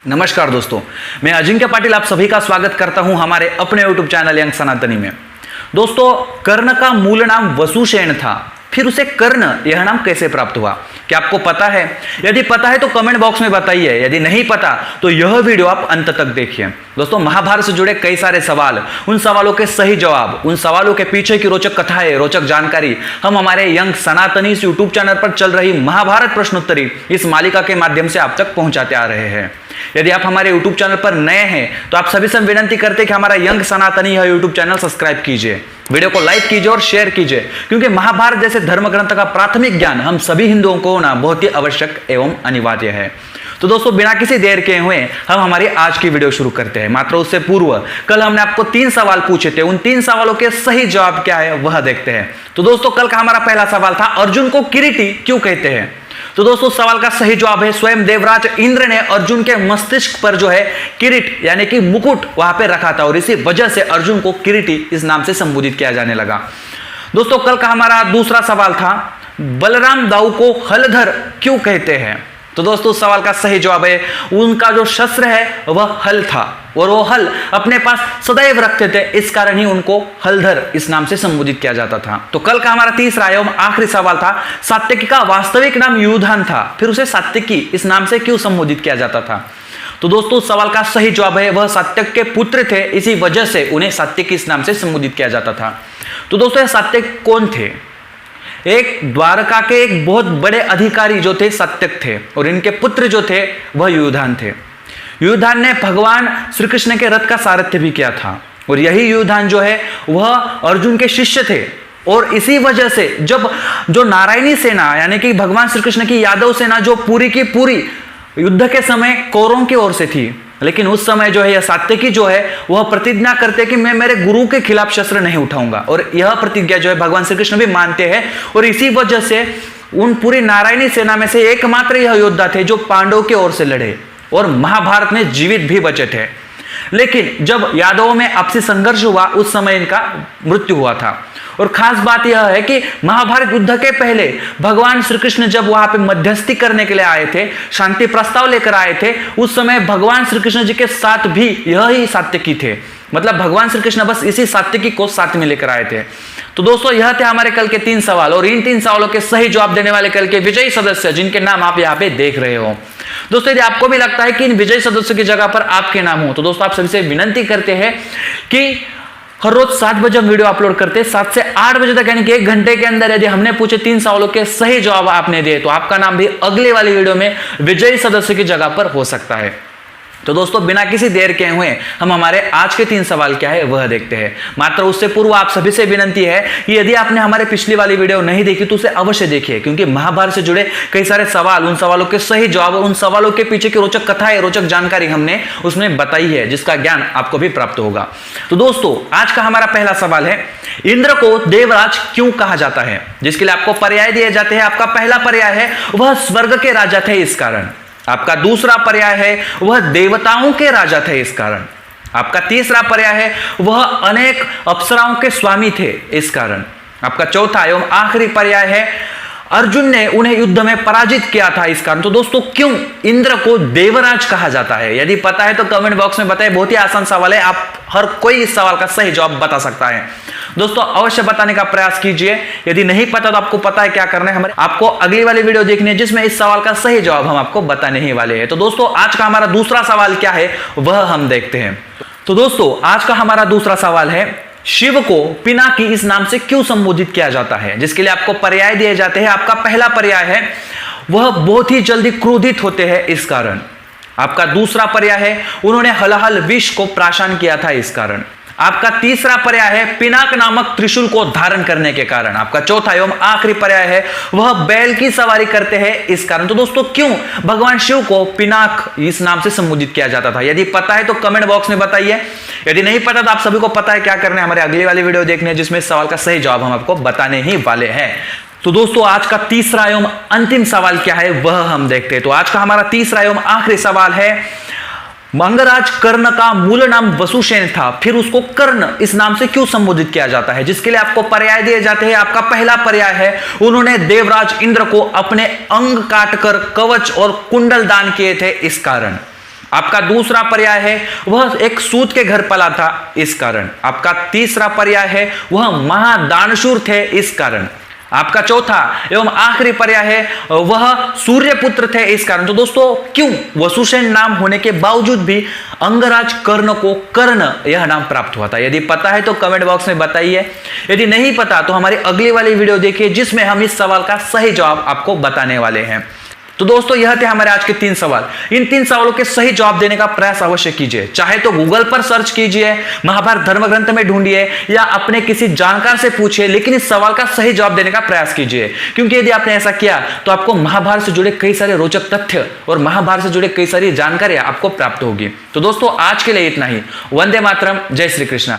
नमस्कार दोस्तों, मैं अजिंक्य पाटिल आप सभी का स्वागत करता हूं हमारे अपने YouTube चैनल यंग सनातनी में। दोस्तों, कर्ण का मूल नाम वसुसेन था, फिर उसे कर्ण यह नाम कैसे प्राप्त हुआ, क्या आपको पता है? यदि पता है तो कमेंट बॉक्स में बताइए, यदि नहीं पता तो यह वीडियो आप अंत तक देखिए। दोस्तों, महाभारत से जुड़े कई सारे सवाल, उन सवालों के सही जवाब, उन सवालों के पीछे की रोचक कथाएं, रोचक जानकारी हम हमारे यंग सनातनी यूट्यूब चैनल पर चल रही महाभारत प्रश्नोत्तरी इस मालिका के माध्यम से आप तक पहुंचाते आ रहे हैं। यदि आप हमारे YouTube चैनल पर नए हैं तो आप सभी से विनती करते हैं कि हमारा यंग सनातनी यह YouTube चैनल सब्सक्राइब कीजिए, वीडियो को लाइक कीजिए और शेयर कीजिए, क्योंकि महाभारत जैसे धर्म ग्रंथ का प्राथमिक ज्ञान हम सभी हिंदुओं को होना बहुत ही आवश्यक एवं अनिवार्य है। तो दोस्तों, बिना किसी देर के हुए हम हमारी आज की वीडियो शुरू करते हैं। मात्र उससे पूर्व कल हमने आपको 3 सवाल पूछे थे, उन 3 सवालों के सही जवाब क्या है वह देखते हैं। तो दोस्तों, कल का हमारा पहला सवाल था, अर्जुन को किरीटी क्यों कहते हैं? तो दोस्तों, सवाल का सही जवाब है, स्वयं देवराज इंद्र ने अर्जुन के मस्तिष्क पर जो है किरीट यानी कि मुकुट वहां पे रखा था और इसी वजह से अर्जुन को किरीटी इस नाम से संबोधित किया जाने लगा। दोस्तों, कल का हमारा दूसरा सवाल था, बलराम दाऊ को हलधर क्यों कहते हैं? तो दोस्तों, सवाल का सही जवाब है, उनका जो शस्त्र है वह हल था और वो हल अपने पास सदैव रखते थे, इस कारण ही उनको हलधर इस नाम से संबोधित किया जाता था। तो कल का हमारा तीसरा एवं आखिरी सवाल था, सात्यकी का वास्तविक नाम युधान था, फिर उसे सात्यकी इस नाम से क्यों संबोधित किया जाता था? तो दोस्तों, सवाल का सही जवाब है, वह सात्यक के पुत्र थे, इसी वजह से उन्हें सात्यकी इस नाम से संबोधित किया जाता था। तो दोस्तों, यह सात्यक कौन थे? एक द्वारका के एक बहुत बड़े अधिकारी जो थे सात्यक थे और इनके पुत्र जो थे वह युधान थे। युधान ने भगवान श्री कृष्ण के रथ का सारथ्य भी किया था और यही युधान जो है वह अर्जुन के शिष्य थे। और इसी वजह से जब जो नारायणी सेना यानी कि भगवान श्री कृष्ण की यादव सेना जो पूरी की पूरी युद्ध के समय कौरवों की ओर से थी, लेकिन उस समय जो है यह सात्यकी जो है वह प्रतिज्ञा करते कि मैं मेरे गुरु के खिलाफ शस्त्र नहीं उठाऊंगा, और यह प्रतिज्ञा जो है भगवान श्री कृष्ण भी मानते हैं। और इसी वजह से उन पूरी नारायणी सेना में से एकमात्र यह योद्धा थे जो पांडवों की ओर से लड़े और महाभारत में जीवित भी बचे थे। लेकिन जब यादवों में आपसी संघर्ष हुआ उस समय इनका मृत्यु हुआ था। और खास बात यह है कि महाभारत युद्ध के पहले भगवान श्री कृष्ण जब वहां पे मध्यस्थी करने के लिए आए थे, शांति प्रस्ताव लेकर आए थे, उस समय भगवान श्री कृष्ण जी के साथ भी यही सात्यकी थे। मतलब भगवान श्री कृष्ण बस इसी सात्यकी को साथ में लेकर आए थे। तो दोस्तों, यह थे हमारे कल के 3 सवाल और इन 3 सवालों के सही जवाब देने वाले कल के विजयी सदस्य जिनके नाम आप यहाँ पे देख रहे हो। दोस्तों, यदि आपको भी लगता है कि इन विजयी सदस्यों की जगह पर आपके नाम हो, तो दोस्तों आप सभी से विनती करते हैं कि हर रोज 7 बजे हम वीडियो अपलोड करते हैं, 7 से 8 बजे तक यानी कि 1 घंटे के अंदर यदि हमने पूछे 3 सवालों के सही जवाब आपने दिए तो आपका नाम भी अगले वाली वीडियो में विजयी सदस्य की जगह पर हो सकता है। तो दोस्तों, बिना किसी देर के हुए हम हमारे आज के 3 सवाल क्या है वह देखते हैं। मात्र उससे पूर्व आप सभी से विनती है कि यदि आपने हमारे पिछली वाली वीडियो नहीं देखी तो उसे अवश्य देखिए, क्योंकि महाभारत से जुड़े कई सारे सवाल, उन सवालों के सही जवाब, उन सवालों के पीछे की रोचक कथाएं, रोचक जानकारी हमने उसमें बताई है, जिसका ज्ञान आपको भी प्राप्त होगा। तो दोस्तों, आज का हमारा पहला सवाल है, इंद्र को देवराज क्यों कहा जाता है? जिसके लिए आपको पर्याय दिए जाते हैं। आपका पहला पर्याय है वह स्वर्ग के राजा थे, इस कारण। आपका दूसरा पर्याय है वह देवताओं के राजा थे, इस कारण। आपका तीसरा पर्याय है वह अनेक अप्सराओं के स्वामी थे, इस कारण। आपका चौथा एवं आखिरी पर्याय है अर्जुन ने उन्हें युद्ध में पराजित किया था, इस कारण। तो दोस्तों, क्यों इंद्र को देवराज कहा जाता है? यदि पता है तो कमेंट बॉक्स में बताएं। बहुत ही आसान सवाल है, आप हर कोई इस सवाल का सही जवाब बता सकता है। दोस्तों, अवश्य बताने का प्रयास कीजिए। यदि नहीं पता तो आपको पता है क्या करना है, हमारे आपको अगली वाली वीडियो देखनी है जिसमें इस सवाल का सही जवाब हम आपको बताने ही वाले हैं। तो दोस्तों, आज का हमारा दूसरा सवाल क्या है वह हम देखते हैं। तो दोस्तों, आज का हमारा दूसरा सवाल है, शिव को पिनाकी इस नाम से क्यों संबोधित किया जाता है? जिसके लिए आपको पर्याय दिए जाते हैं। आपका पहला पर्याय है वह बहुत ही जल्दी क्रोधित होते हैं, इस कारण। आपका दूसरा पर्याय है उन्होंने हलाहल विष को प्राशन किया था, इस कारण। आपका तीसरा पर्याय है पिनाक नामक त्रिशूल को धारण करने के कारण। आपका चौथा एवं आखिरी पर्याय है वह बैल की सवारी करते हैं, इस कारण। तो दोस्तों, क्यों भगवान शिव को पिनाक इस नाम से संबोधित किया जाता था? यदि पता है तो कमेंट बॉक्स में बताइए। यदि नहीं पता तो आप सभी को पता है क्या करना है, हमारे अगली वाली वीडियो देखनी है जिसमें इस सवाल का सही जवाब हम आपको बताने ही वाले हैं। तो दोस्तों, आज का तीसरा एवं अंतिम सवाल क्या है वह हम देखते हैं। तो आज का हमारा तीसरा एवं आखिरी सवाल है, मंगराज कर्ण का मूल नाम वसुसेन था, फिर उसको कर्ण इस नाम से क्यों संबोधित किया जाता है? जिसके लिए आपको पर्याय दिए जाते हैं। आपका पहला पर्याय है उन्होंने देवराज इंद्र को अपने अंग काटकर कवच और कुंडल दान किए थे, इस कारण। आपका दूसरा पर्याय है वह एक सूत के घर पला था, इस कारण। आपका तीसरा पर्याय है वह महादानशूर थे, इस कारण। आपका चौथा एवं आखिरी पर्याय है वह सूर्यपुत्र थे, इस कारण। तो दोस्तों क्यों वसुसेन नाम होने के बावजूद भी अंगराज कर्ण को कर्ण यह नाम प्राप्त हुआ था? यदि पता है तो कमेंट बॉक्स में बताइए, यदि नहीं पता तो हमारी अगली वाली वीडियो देखिए जिसमें हम इस सवाल का सही जवाब आपको बताने वाले हैं। तो दोस्तों यह थे हमारे आज के 3 सवाल। इन 3 सवालों के सही जवाब देने का प्रयास अवश्य कीजिए, चाहे तो गूगल पर सर्च कीजिए, महाभारत धर्म ग्रंथ में ढूंढिए या अपने किसी जानकार से पूछिए, लेकिन इस सवाल का सही जवाब देने का प्रयास कीजिए। क्योंकि यदि आपने ऐसा किया तो आपको महाभारत से जुड़े कई सारे रोचक तथ्य और महाभारत से जुड़े कई सारी जानकारियां आपको प्राप्त होगी। तो दोस्तों आज के लिए इतना ही। वंदे मातरम, जय श्री कृष्ण।